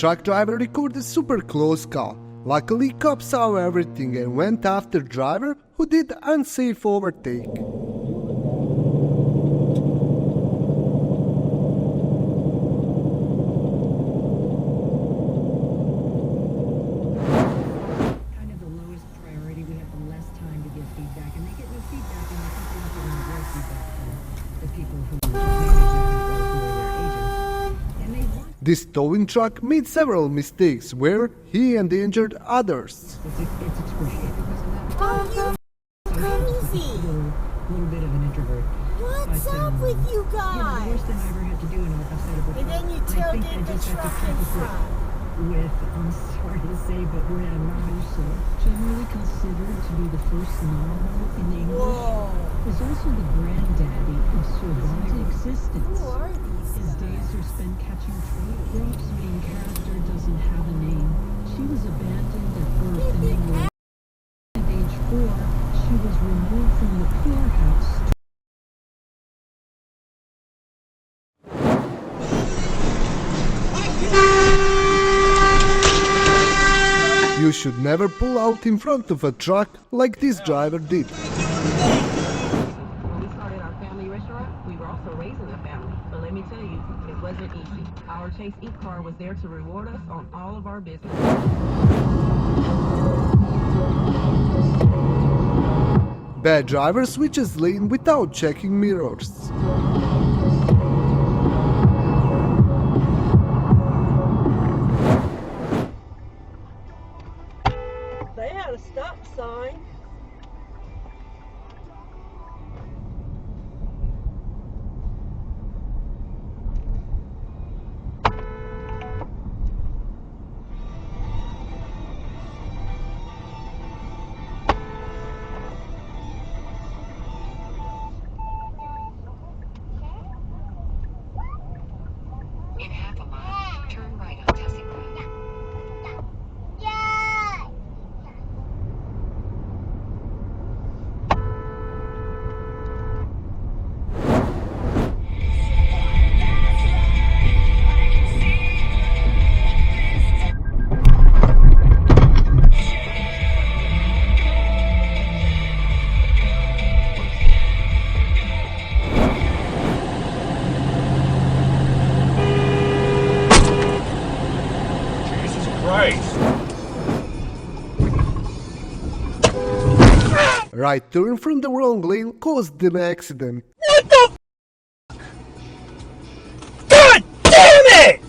truck driver recorded a super close call. Luckily, cops saw everything and went after driver who did unsafe overtake. This towing truck made several mistakes where he endangered others. It's excruciating. Oh, you crazy! A little bit of an introvert. What's up with you guys? Yeah, the worst thing I ever had to do in outside of a and then you tailed in the truck in front. With, I'm sorry to say, but we're also generally considered to be the first novel in English. Whoa. Is also the granddaddy of Cervantes' existence. Who are these His days are spent catching trout. Ruff's main character doesn't have a name. She was abandoned at birth in England. At age 4, she was removed from the poorhouse. You should never pull out in front of a truck like this driver did. When we started our family restaurant, we were also raising a family. But let me tell you, it wasn't easy. Our Chase e-car was there to reward us on all of our business. Bad driver switches lane without checking mirrors. They had a stop sign. In half a mile, turn right on Tessie Road. Right turn from the wrong lane caused an accident. What the f***? God damn it!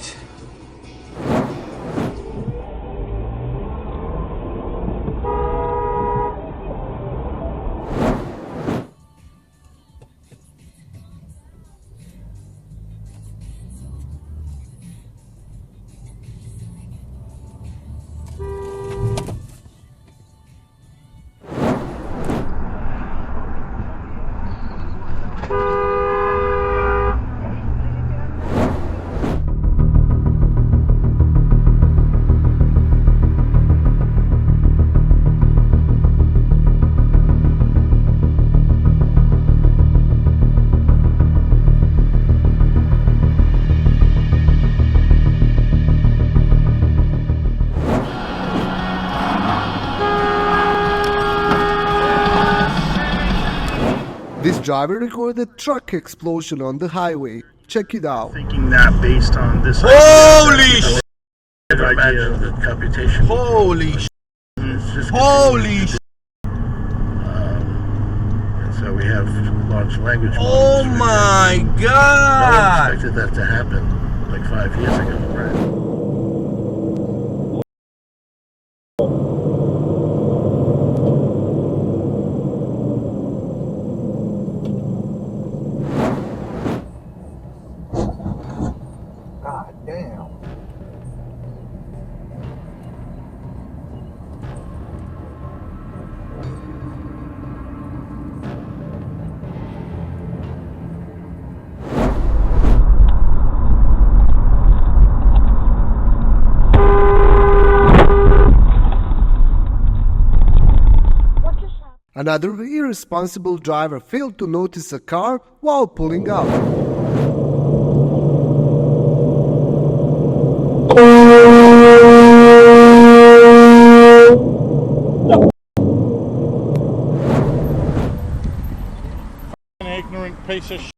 This driver recorded truck explosion on the highway. Check it out. Thinking that based on this Holy sh! idea of the computation. Holy sh! Just Holy sh! and so we have large language models. Oh my No one god! expected that to happen like 5 years ago, right? God damn. Another irresponsible driver failed to notice a car while pulling out. piece of shit.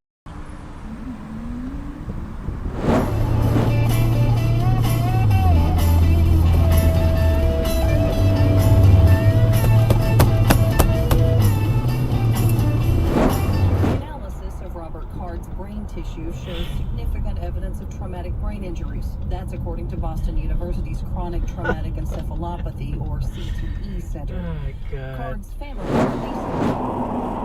Analysis of Robert Card's brain tissue shows significant evidence of traumatic brain injuries. That's according to Boston University's Chronic Traumatic Encephalopathy, or CTE Center. Oh, God. Card's family released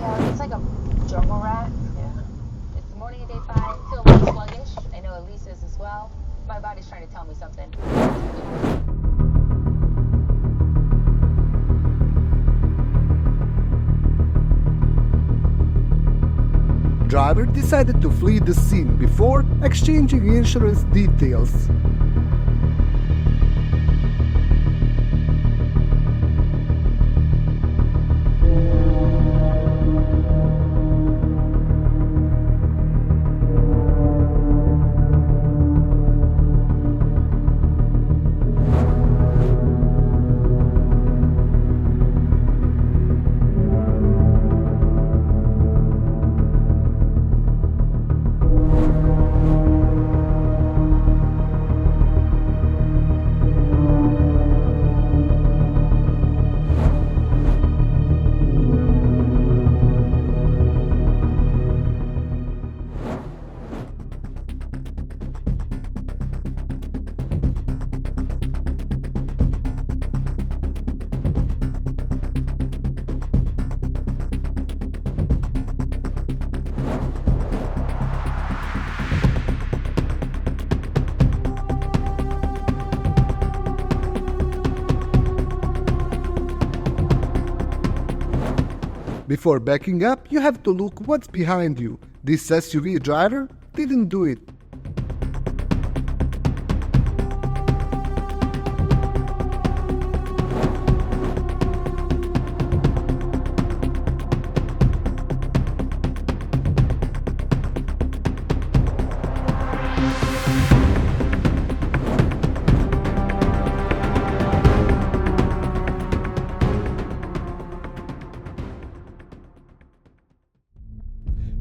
Yeah, it's like a jungle rat. Yeah. It's the morning of day 5. Feel a little sluggish. I know Elise is as well. My body's trying to tell me something. Driver decided to flee the scene before exchanging insurance details. Before backing up, you have to look what's behind you. This SUV driver didn't do it.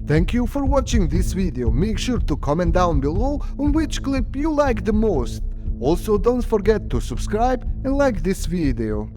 Thank you for watching this video. Make sure to comment down below on which clip you like the most. Also, don't forget to subscribe and like this video.